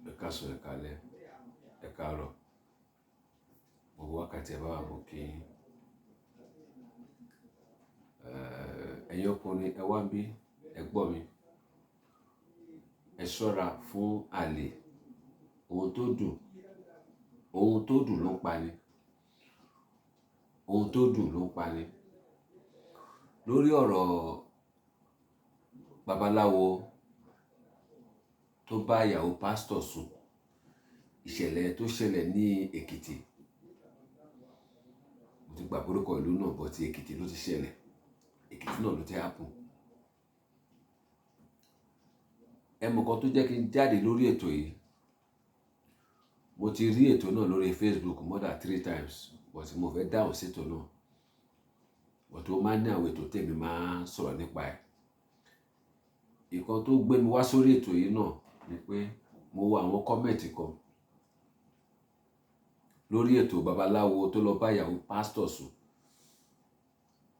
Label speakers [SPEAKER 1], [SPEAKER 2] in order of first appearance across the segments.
[SPEAKER 1] ẹ káàsán, ẹ káalẹ́, ẹ káàárọ̀, gbogbo wákàtí ẹ bá wà mú kí ẹ̀yin ọkùnrin ẹ wá bí ẹ gbọ́ mi. Ẹ ṣọ́ra fún àlè. Ohun tó dùn ló ń pani. Ohun tó dùn ló ń pani. Lórí ọ̀rọ̀ babaláwo tó bá ìyàwó pásítọ̀ sùn, ìṣẹ̀lẹ̀ tó ṣẹlẹ̀ ní Èkìtì, mo ti gbàgbé orúkọ ìlú náà, bọ̀ ti Èkìtì ló ti ṣẹlẹ̀. Èkìtì náà ló ti happen. Ẹ mọ̀ kan tó jẹ́ kí n jáde lórí ètò yìí. Mo ti rí ètò náà lórí Facebook more than 3 times, but mo fẹ́ dáhùn sí ètò náà. But ó máa ń ní àwọn ètò tèmi máa ń sọ̀rọ̀ nípa ẹ̀. Ìkan tó gbé mi wá sórí ètò yìí náà ni pé mo wo àwọn kọ́mẹ̀ntì kan lórí ètò babaláwo tó lọ bá ìyàwó pásítọ̀ sùn.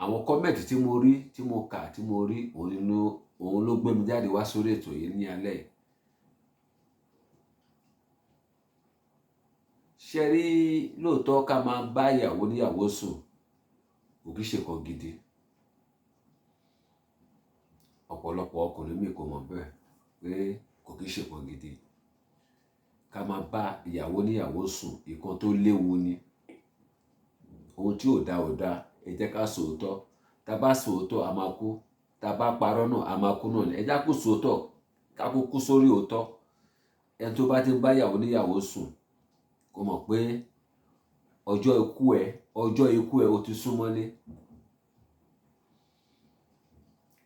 [SPEAKER 1] Àwọn kọ́mẹ̀ntì tí mo rí, tí mo kà, tí mo rí, òun ló gbé mi jáde wá sórí ètò yìí ní alẹ́ yìí. Ṣé rí lóòótọ́ ká máa bá ìyàwó níyàwó sùn kò kìí ṣe nǹkan gidi. Ọ̀pọ̀lọpọ̀ ọkùnrin mi kò mọ̀ bẹ́ẹ̀ pé kò kìí ṣe nǹkan gidi. Ká máa bá ìyàwó níyàwó sùn nǹkan tó léwu ni. Ohun tí ò dá ò dá. Ẹ jẹ́ ká sòótọ́. Tá bá sòótọ́ a máa kú. Tá bá parọ́ náà a máa kú náà ni. Ẹ jẹ́ kó sòótọ́ ká kú sórí òótọ́. Ẹni tó bá ti ń bá ìyàwó níyàwó sùn kó mọ̀ pé ọjọ́ ikú ẹ ó ti súnmọ́lé.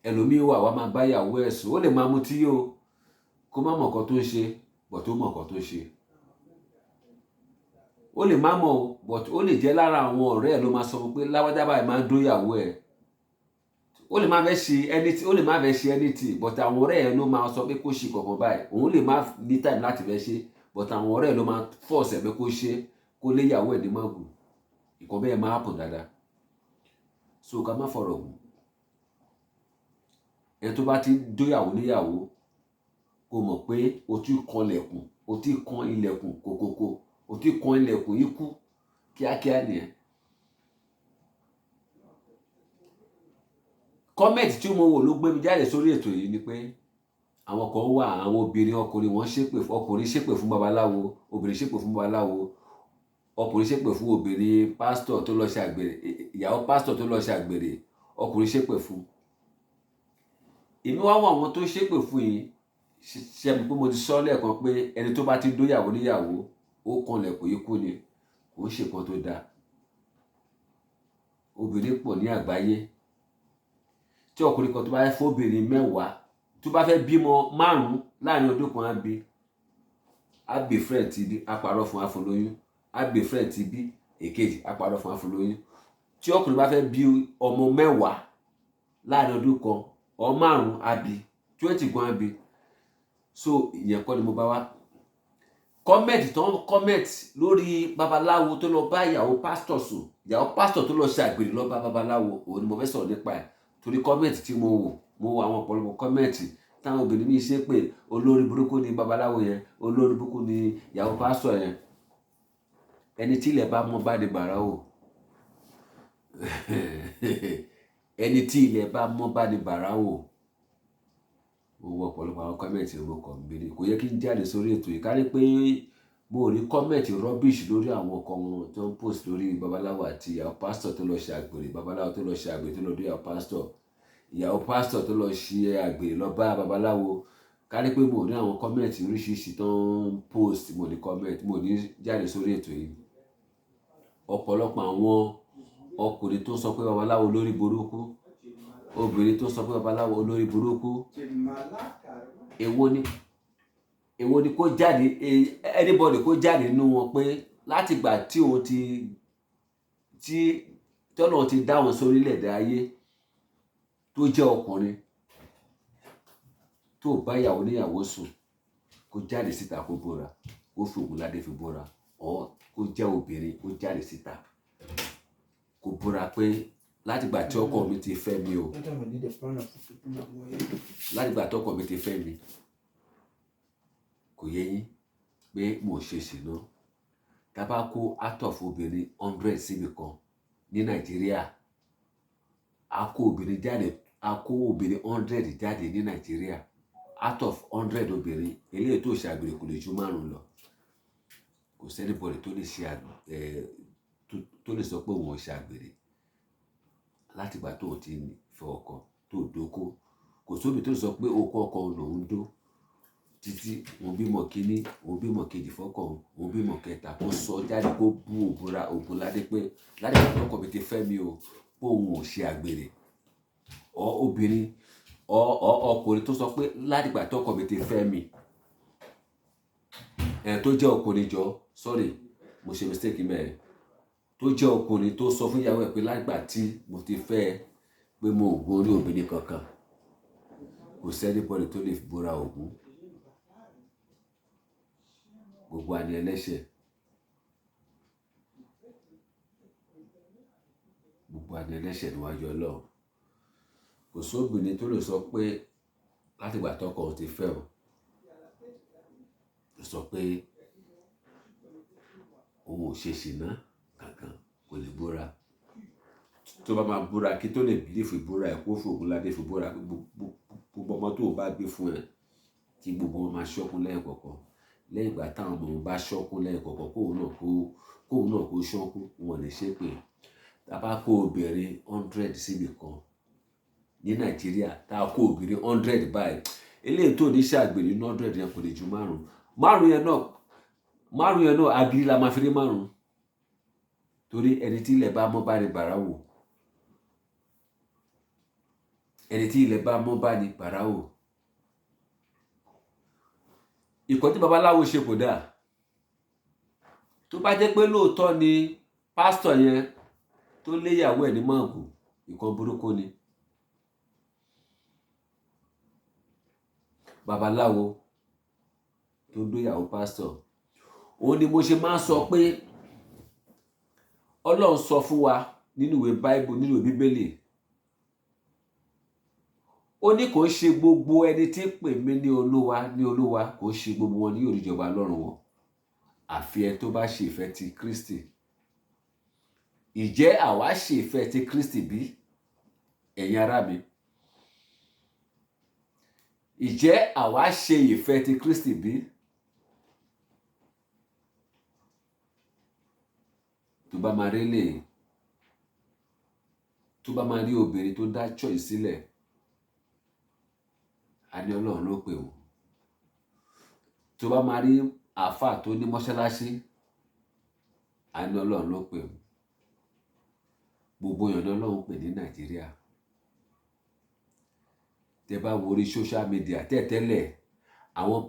[SPEAKER 1] Ẹlòmíì wà máa bá ìyàwó ẹ̀ sùn. Ó lè máa mutí o, kó má mọ̀ nǹkan tó ń ṣe, but tó mọ̀ nǹkan tó ń ṣe. Ó lè má mọ̀ o, but ó lè jẹ́ lára àwọn ọ̀rẹ́ ẹ̀ ló máa sọ pé lágbájá báyìí máa ń dó ìyàwó ẹ̀. Ó lè má fẹ́ ṣe anything, but àwọn ọ̀rẹ́ ẹ̀ ló máa sọ pé kó ṣe kankan báyìí. Òun lè má ní time láti fẹ́ ṣe, but àwọn ọ̀rẹ́ ẹ̀ ló máa force ẹ̀ pé kó ṣe, kó lé ìyàwó ẹ̀ ní mọ̀gùn. Nǹkan bẹ́ẹ̀ máa happen dáadáa. So ká má fọ̀rọ̀ gùn. Ẹni tó bá ti dó ìyàwó níyàwó kó mọ̀ pé o ti kan ilẹ̀kùn kòkòkò, o ti kan ilẹ̀kùn ikú kíákíá nìyẹn. Kọ́mẹ̀ntì tí mo wò ló gbé mi jáde sórí ètò yìí ni pé àwọn kan wà, àwọn obìnrin ọkùnrin wọ́n ṣépè fún ọkùnrin, ṣépè fún babaláwo, obìnrin ṣépè fún babaláwo, ọkùnrin ṣépè fún obìnrin pásítọ̀ tó lọ ṣe àgbèrè, ìyàwó pásítọ̀ tó lọ ṣe àgbèrè, ọkùnrin ṣépè fún. Èmi wá wọ àwọn tó ṣépè fún yìí, ṣe mọ̀ pé mo ti sọ lẹ́ẹ̀kan pé ẹni tó bá ti dó ìyàwó níyàwó ó kan ilẹ̀kùn ikú ni, kò ń ṣe nǹkan tó dáa. Obìnrin pọ̀ ní àgbáyé. Tí ọkùnrin kan tó bá fẹ́ fóbìnrin 10, tó bá fẹ́ bímọ 5 láàrin ọdún kan á bí friend ti bí, á parọ́ fún afúnlóyún, á bí friend ti bí èkejì, á parọ́ fún afúnlóyún. Tí ọkùnrin bá fẹ́ bí ọmọ 10 láàrin ọdún kan, ọ 5 á bí, 20 gan á bí. So ìyẹn kọ́ ni mo bá wá. Kọ́mẹ̀ntì lórí babaláwo tó lọ bá ìyàwó pásítọ̀ sùn, ìyàwó pásítọ̀ tó lọ ṣe àgbèrè lọ bá babaláwo, òun ni mo fẹ́ sọ̀rọ̀ nípa ẹ̀. Torí kọ́mẹ̀ntì tí mo wo àwọn ọ̀pọ̀lọpọ̀ kọ́mẹ̀ntì táwọn obìnrin mi ṣe pé olórí burúkú ni babaláwo yẹn, olórí burúkú ni ìyàwó pásítọ̀ yẹn. Ẹni tí ilẹ̀ bá mọ́ bá ní bàrà wò. Ẹni tí ilẹ̀ bá mọ́ bá ní bàrà wò. Mo wo ọ̀pọ̀lọpọ̀ àwọn kọ́mẹ̀ntì mo kàn gbére. Kò yẹ kí n jáde sórí ètò yìí. Ká ní pé mo rí kọ́mẹ̀ntì rubbish lórí àwọn ọkọ wọn tó ń post lórí babaláwo àti ìyàwó pásítọ̀ tó lọ ṣe àgbèrè, babaláwo tó lọ ṣe àgbèrè tó lọ dó ìyàwó pásítọ̀ tó lọ ṣe àgbèrè lọ bá babaláwo. Ká ní pé mo rí àwọn kọ́mẹ̀ntì oríṣiríṣi tó ń post, mo ní jáde sórí ètò yìí. Ọ̀pọ̀lọpọ̀ àwọn ọkùnrin tó sọ pé babaláwo olórí burúkú, obìnrin tó sọ pé babaláwo olórí burúkú, èwo ni kó jáde, anybody kó jáde nínú wọn pé láti ìgbà tí òun tọ́lọ́run ti dá wọn sórílẹ̀-èdè ayé tó jẹ́ ọkùnrin tó bá ìyàwó níyàwó sùn kó jáde síta kó búra, kó fi Ògúnládé fi búra, kó jẹ́ obìnrin kó jáde síta kó búra pé látìgbà tí ọkọ mi ti fẹ́ mi o, látìgbà tí ọkọ mi ti fẹ́ mi, kò yé yín, pé mo ṣe ṣìnà. Tá bá kó out of obìnrin 100 síbi kan ní Nàìjíríà, a kó obìnrin 100 jáde ní Nàìjíríà. Out of 100 obìnrin, eléyìí tó ṣàgbèrè kò lè ju 5 lọ. Kò sẹ́nibọ̀dì tó lè sọ pé òun ò ṣàgbèrè látìgbà tó ti fẹ́ ọkọ tó dóko. Kò sóbì tó lè sọ pé okó ọkọ lòun dó títí òun bímọ kíní, òun bímọ kejì fọ́kọ, òun bímọ kẹta, kó sọ jáde, kó bú ògùn ládé pé látìgbà tó ọkọ mi ti fẹ́ mi o, pé òun ò ṣe àgbèrè. Obìnrin ọkùnrin tó sọ pé látìgbà tó ọkọ mi ti fẹ́ mi, tó jẹ́ ọkùnrin sorry, mo ṣe mistake mẹ́rin. Tó jẹ́ ọkùnrin tó sọ fún ìyàwó ẹ̀ pé látìgbà tí mo ti fẹ́ pé mo ò gun orí obìnrin kankan. Kò sẹ́nibọ̀dì tó lè búra ògún. Gbogbo wa ni ẹlẹ́ṣẹ̀. Gbogbo wa ni ẹlẹ́ṣẹ̀ níwájú Ọlọ́run. Kò sóbìnrin tó lè sọ pé látìgbà tó ọkọ ti fẹ́ o, tó sọ pé òun ò ṣe ṣìnà kankan, kò lè búra. Tó bá máa búra kí tó lè bílífù ìbúra ẹ̀, kó fògùn ládé fi búra. Gbogbo ọmọ tó bá gbé fún ẹ, kí gbogbo wọn máa ṣọ́kún lẹ́ẹ̀kọ̀ọ̀kan. Lẹ́yìn ìgbà táwọn ọmọ wọn bá ṣọ́kún lẹ́ẹ̀kọ̀ọ̀kan, kóun náà kó ṣọ́kún, wọn lè ṣépè. Tá bá kó obìnrin 100 síbi kan ní Nàìjíríà, tá kó obìnrin 100 báyìí, eléyìí tó ní ṣàgbèrè nínú 100 yẹn kò lè ju 5. 5 yẹn náà agiri la máa fi rí 5. Torí ẹni tí ilẹ̀ bá mọ́ bá ní bàrà wò. Ẹni tí ilẹ̀ bá mọ́ bá ní bàrà wò. Ìkọ́ tí babaláwo ṣe kò dáa. Tó bá jẹ́ pé lóòótọ́ ni pásítọ̀ yẹn tó léyàwó ẹ̀ ní mọ̀ọ́gùn, nǹkan burúkú ni. Babaláwo tó dóyàwó pásítọ̀. Òun ni mo ṣe máa ń sọ pé Ọlọ́run sọ fún wa nínú ìwé Bible, nínú ìwé Bíbélì. Ó ní kò ṣe gbogbo ẹni tí pè mí ní Olúwa, kò ṣe gbogbo wọn ní yóò rí ìjọba Ọlọ́run wọ̀. Àfi ẹ tó bá ṣe ìfẹ́ ti Kristi. Ìjẹ́ àwa ṣe ìfẹ́ ti Kristi bí, ẹ̀yin ará mi? Ìjẹ́ àwa ṣe ìfẹ́ ti Kristi bí? Tó bá máa rí obìnrin tó dá choice sílẹ̀, a ní Ọlọ́run ló pè ó. Tó bá máa rí àáfàá tó ní mọ́ṣáláṣí, a ní Ọlọ́run ló pè ó. Gbogbo èèyàn ní Ọlọ́run pè ní Nàìjíríà. Tẹ́ bá wo orí social media tẹ́tẹ́lẹ̀, àwọn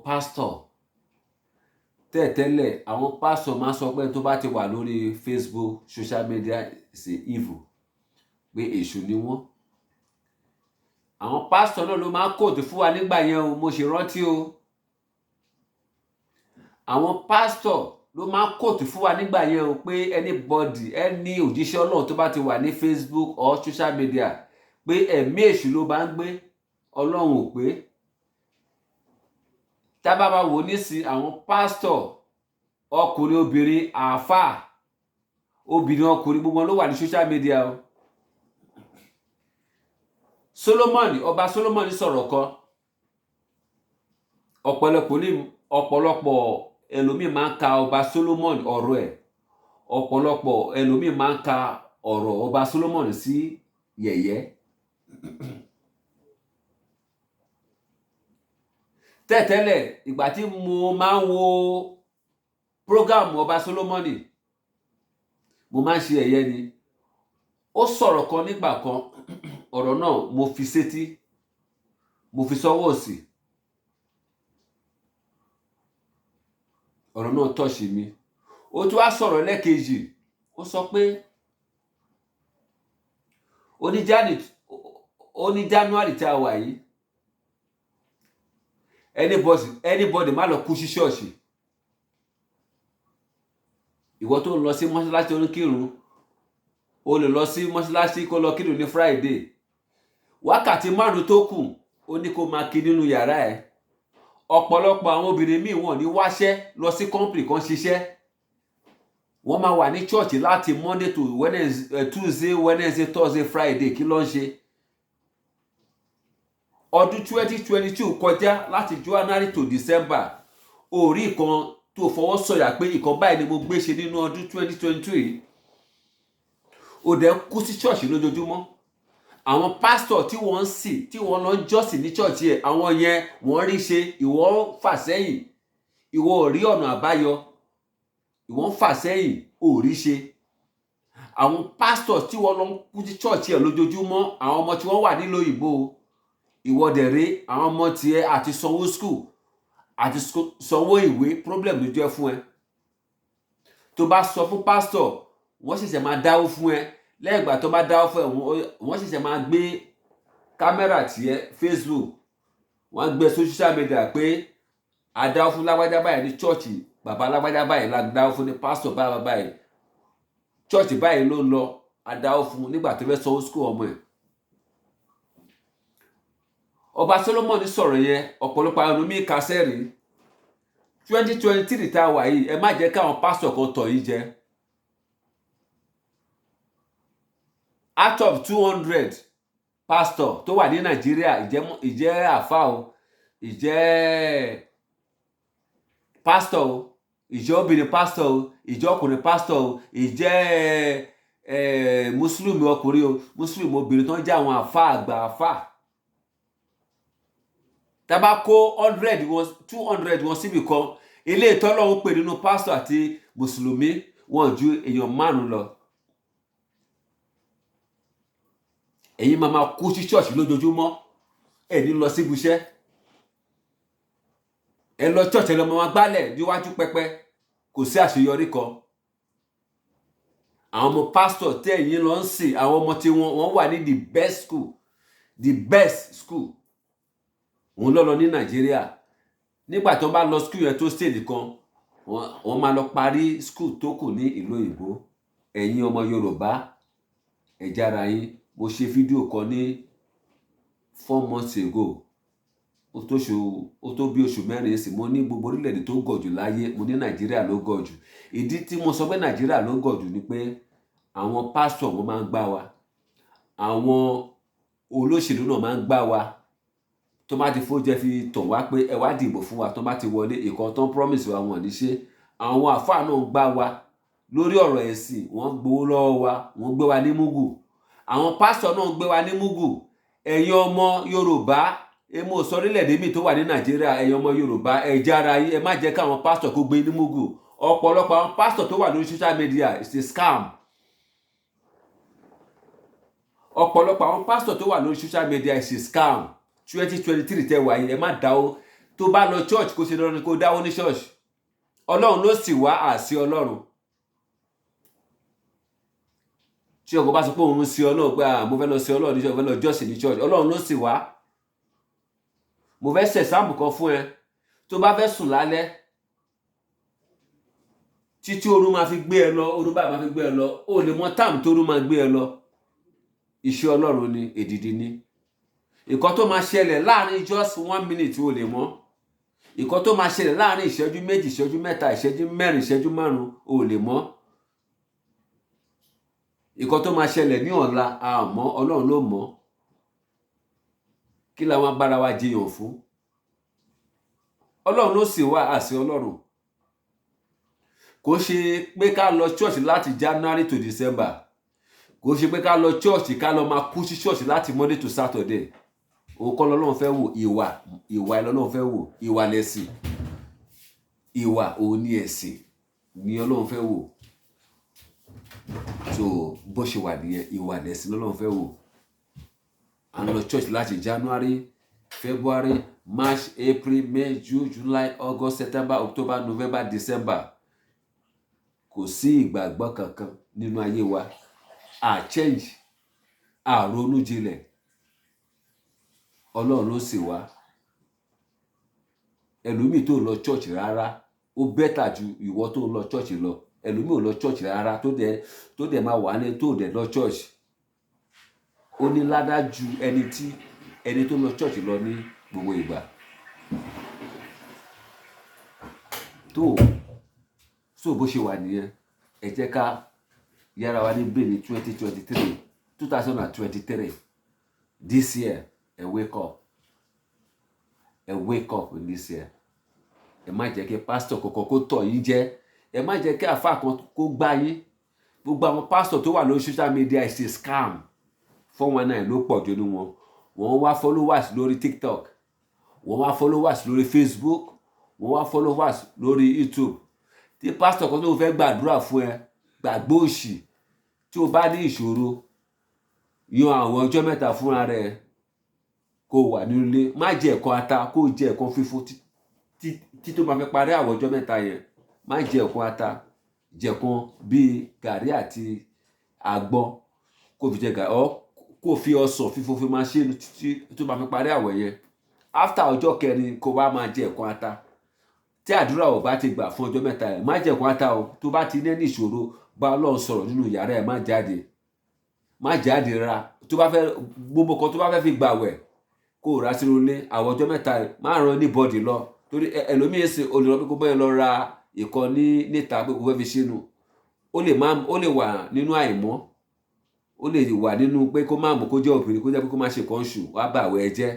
[SPEAKER 1] pásítọ̀ máa sọ pé tó bá ti wà lórí Facebook, social media is evil, pé èṣù ni wọ́n. Àwọn pásítọ̀ náà ló máa ń kóòtù fún wa nígbà yẹn o, mo ṣe rántí o. Àwọn pásítọ̀ ló máa ń kóòtù fún wa nígbà yẹn o pé ẹni òjíṣẹ́ Ọlọ́run tó bá ti wà ní Facebook or social media, pé ẹ̀mí èṣù ló bá ń gbé, Ọlọ́run ò pé. Tá bá máa wò nísìn àwọn pásítọ̀, ọkùnrin obìnrin, àáfàá, obìnrin ọkùnrin, gbogbo wọn ló wà ní social media o. Ọba Solomoni sọ̀rọ̀ kan. Ọ̀pọ̀lọpọ̀ ẹlòmíì máa ń ka ọba Solomoni ọ̀rọ̀ ẹ̀. Ọ̀pọ̀lọpọ̀ ẹlòmíì máa ń ka ọ̀rọ̀ ọba Solomoni sí yẹ̀yẹ́. Tẹ́tẹ́lẹ̀ ìgbà tí mo máa ń wo program ọba Solomoni, mo máa ń ṣe ẹ̀yẹ ni. Ó sọ̀rọ̀ kan nígbà kan, ọ̀rọ̀ náà mo fi sétí, mo fi sọ́wọ́ òsì. Ọ̀rọ̀ náà tọ́ṣì mi. Ó tún wá sọ̀rọ̀ lẹ́ẹ̀kejì. Ó sọ pé ó ní January tí a wà yìí, anybody má lọ kú sí ṣọ́ọ̀ṣì. Ìwọ tó ń lọ sí mọ́ṣáláṣí oníkírun, o lè lọ sí mọ́ṣáláṣí kó lọ kírun ní Friday. Wákàtí 5 tó kù ó ní kó máa kí nínú yàrá ẹ̀. ọ̀pọ̀lọpọ̀ àwọn obìnrin míì wọ́n ní wáṣẹ́ lọ sí company kan ṣiṣẹ́, wọ́n máa wà ní church láti Monday to Wednesday, Tuesday, Wednesday, Thursday, Friday. Kí ló ń ṣe? Ọdún 2022 kọjá láti January to December, orí ìkan tó fọwọ́ sọ̀yà pé ìkan báyìí ni mo gbé ṣe nínú ọdún 2023. Ó dẹ̀ kú sí church lójoojúmọ́. Àwọn pastor tí wọ́n ń sìn, tí wọ́n lọ ń jọ́sìn ní church yẹn, àwọn yẹn wọ́n rí ṣe, ìwọ fà sẹ́yìn, ìwọ ò rí ọ̀nà àbáyọ, ìwọ ń fà sẹ́yìn, ò rí ṣe. Àwọn pastor tí wọ́n lọ ń kú sí church yẹn lójoojúmọ́, àwọn ọmọ tí wọ́n wà nílò ìbò, ìwọ dẹ̀ rí àwọn ọmọ tiẹ̀ àti sanwó school àti sanwó ìwé, problem ló jẹ́ fún ẹ. Tó bá sọ fún pastor, wọ́n ṣẹ̀ṣẹ̀ máa dáwó fún ẹ. Lẹ́yìn ìgbà tó bá dáwó fún ẹ, wọ́n ṣẹ̀ṣẹ̀ máa gbé kámẹ́rà tiẹ̀ Facebook, wọ́n gbé social media pé a dáwó fún lágbájá báyìí ní church, bàbá lágbájá báyìí la dáwó fún ní pastor báyìí, church báyìí ló lọ, a dáwó fún nígbà tó fẹ́ sanwó school ọmọ ẹ̀. Ọba Solomon sọ̀rọ̀ yẹn, ọ̀pọ̀lọpọ̀ àwọn omi kásẹ̀rì. 2023 tá a wà yìí, ẹ má jẹ́ káwọn pastor kan tọ̀ yín jẹ. Out of 200 pastor tó wà ní Nàìjíríà, ìjẹ́ àfà o, ìjẹ́ pastor o, ìjẹ́ obìnrin pastor o, ìjẹ́ ọkùnrin pastor o, ìjẹ́ Muslim ọkùnrin o, Muslim obìnrin tó ń jẹ́ àwọn àfà àgbà àfà. Tá bá kó 200 wọn síbi kan, ilé ìtọ́lọ́run pè nínú pastor àti Mùsùlùmí wọn ju èèyàn 5 lọ. Ẹ̀yin máa kú sí church lójoojúmọ́, ẹ ní lọ síbi iṣẹ́. Ẹ lọ church, ẹ lọ máa gbálẹ̀ níwájú pẹpẹ, kò sí àṣeyọrí kan. Àwọn ọmọ pastor tí ẹ̀yin lọ ń sìn, àwọn ọmọ tí wọ́n wà ní the best school òun lọ ní Nàìjíríà. Nígbà tó bá lọ school yẹn tó stage kan, wọ́n máa lọ parí school tó kù ní ìlú òyìnbó. Ẹ̀yin ọmọ Yorùbá, ẹ jára yín. Mo ṣe fídíò kan ní 4 months ago, ó tó bí oṣù mẹ́rin sí. Mo ní gbogbo orílẹ̀-èdè tó gọ̀ jù láyé, mo ní Nàìjíríà ló gọ̀ jù. Ìdí tí mo sọ pé Nàìjíríà ló gọ̀ jù ni pé àwọn pastor wọn máa ń gbá wa, àwọn olóṣèlú náà máa ń gbá wa. Tó bá ti fojẹ́ fi tọ̀ wá pé ẹ wá dìbò fún wa, tó bá ti wọlé, ìkan tó ń promise wa wọn ní ṣe. Àwọn àfáà náà ń gbá wa lórí ọ̀rọ̀ ẹ̀sìn, wọ́n gbowó lọ́wọ́ wa, wọ́n gbé wa ní mugu. Àwọn pastor náà ń gbé wa ní mugu. Ẹ̀yin ọmọ Yorùbá, mo sọ orílẹ̀-èdè mi tó wà ní Nàìjíríà, ẹ̀yin ọmọ Yorùbá, ẹ jára yín, ẹ má jẹ́ káwọn pastor kó gbé ní mugu. Ọ̀pọ̀lọpọ̀ àwọn pastor tó wà lórí social media is a scam. Ọ̀pọ̀lọpọ̀ àwọn pastor tó wà lórí social media is a scam. 2023 tẹ́ wà yìí, ẹ má dáwó. Tó bá lọ church, kó ṣe dandan kó dáwó ní church. Ọlọ́run ló sì wá, àsí Ọlọ́run. Tí ọkọ bá sọ pé òun sí Ọlọ́run, pé mo fẹ́ lọ sí Ọlọ́run ní church, mo fẹ́ lọ jọ́sìn ní church, Ọlọ́run ló sì wá. Mo fẹ́ ṣe example kan fún ẹ. Tó bá fẹ́ sùn lálẹ́, títí orun máa fi gbé ẹ lọ, orun báyìí máa fi gbé ẹ lọ, ó lè mọ time tó orun máa gbé ẹ lọ. Iṣẹ́ Ọlọ́run ni, èdìdì ni. Ìkan tó máa ṣẹlẹ̀ láàrin just 1 minute ó lè mọ̀. Ìkan tó máa ṣẹlẹ̀ láàrin ìṣẹ́jú 2, ìṣẹ́jú 3, ìṣẹ́jú 4, ìṣẹ́jú 5 ó lè mọ̀. Ìkan tó máa ṣẹlẹ̀ ní ọ̀la, a mọ̀, Ọlọ́run ló mọ̀. Kí la wá bára wa jiyàn fún? Ọlọ́run ló sì wá, àsí Ọlọ́run. Kò ṣe pé ká lọ church láti January to December. Kò ṣe pé ká lọ church ká lọ máa kú sí church láti Monday to Saturday. Òun kọ́ lọ́lọ́run fẹ́ wò, ìwà lọ́lọ́run fẹ́ wò, ìwà lẹ̀sìn. Ìwà òun ni ẹ̀sìn ni Ọlọ́run fẹ́ wò. So bó ṣe wà nìyẹn, ìwà lẹ̀sìn lọ́lọ́run fẹ́ wò. À ń lọ church láti January, February, March, April, May, June, July, August, September, October, November, December. Kò sí ìgbàgbọ́ kankan nínú ayé wa. Change, ronú jinlẹ̀. Ọlọ́run ló sì wá. Ẹlòmíì tó lọ church rárá, ó better ju ìwọ tó lọ church lọ. Ẹlòmíì ò lọ church rárá, tó dẹ̀ máa wà ní tó dẹ̀ lọ church. Ó ní ládá ju ẹni tó lọ church lọ ní gbogbo ìgbà. tó so bó ṣe wà nìyẹn. Ẹ jẹ́ ká yára wa ní brain ní 2023 this year. Ẹ wake up, ẹ wake up in this year. Ẹ má jẹ́ kí pásítọ̀ kankan kó tọ̀ yín jẹ, ẹ má jẹ́ kí àfáà kan kó gbá yín. Gbogbo àwọn pásítọ̀ tó wà lórí social media is a scam. 419 ló pọ̀ jù nínú wọn. Wọ́n wá followers lórí TikTok, wọ́n wá followers lórí Facebook, wọ́n wá followers lórí YouTube. Tí pásítọ̀ kan tó fẹ́ gbàdúrà fún ẹ, gbàgbé òṣì. Tí o bá ní ìṣòro, yan àwọn ọjọ́ mẹ́ta fúnra rẹ̀ kó wà nínú ilé. Má jẹ ẹ̀kan ata, kó jẹ ẹ̀kan fífò tí tó máa fi parí àwọn ọjọ́ mẹ́ta yẹn. Má jẹ ẹ̀kan ata, jẹ ẹ̀kan bíi gàrí àti àgbọn kó fi jẹ gàrí kó fi ọsàn fífò fi máa ṣe tó máa fi parí àwẹ̀ yẹn. After ọjọ́ kẹrin kó wá máa jẹ ẹ̀kan ata. Tí àdúrà ò bá ti gbà fún ọjọ́ mẹ́ta yẹn, má jẹ ẹ̀kan ata o. Tó bá ti ní ìṣòro, bá Ọlọ́run sọ̀rọ̀ nínú yàrá ẹ̀, má jáde rárá. Tó bá fẹ́ gbogbo kan tó bá fẹ́ fi gbàwẹ̀ kó rà sínú ilé àwọn ọjọ́ mẹ́ta yẹn, má rán anybody lọ. Torí ẹlòmíì ṣe olùrọ̀ pé kó bẹ́ẹ̀ lọ ra ìkan níta pé kó fẹ́ fi sínú. Ó lè wà nínú àìmọ́, ó lè wà nínú pé kó má mú kó jẹ́ obìnrin, kó jẹ́ pé kó má ṣe kan oṣù, wá bà àwẹ̀ jẹ́.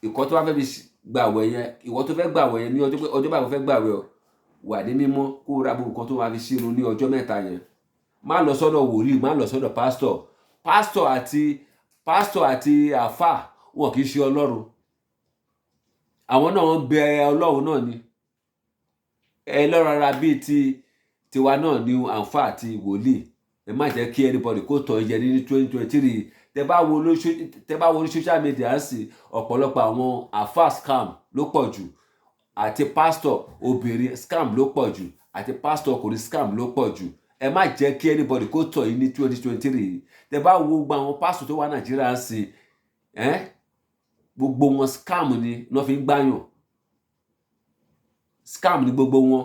[SPEAKER 1] Ìkan tó bá fẹ́ fi gbàwẹ̀ yẹn, ìwọ tó fẹ́ gbàwẹ̀ yẹn ní ọjọ́ báyìí fẹ́ gbàwẹ̀ wà ní mímọ́, kó ra gbogbo nǹkan tó máa fi sínú ní ọjọ́ mẹ́ta yẹn. Má lọ sọ́dọ̀ wòlíì, má lọ sọ́dọ̀ pásítọ̀. Pásítọ̀ àti àfáà wọn kì í ṣe Ọlọ́run. Àwọn náà ń bẹ Ọlọ́run náà ni. Ẹlẹ́ran ara bíi tiwa náà ni àfáà àti wòlíì. Ẹ má jẹ́ kí anybody kó tọ̀ yín jẹ ní 2023. Tẹ bá wo ní social media sí, ọ̀pọ̀lọpọ̀ àwọn àfáà scam ló pọ̀ jù, àti pásítọ̀ obìnrin scam ló pọ̀ jù, àti pásítọ̀ ọkùnrin scam ló pọ̀ jù. Ẹ má jẹ́ kí anybody kó tọ̀ yín ní 2023. Tẹ bá wo gbogbo àwọn pásítọ̀ tó wà Nàìjíríà sí, gbogbo wọn scam ni wọ́n fi ń gbáyàn. Scam ni gbogbo wọn.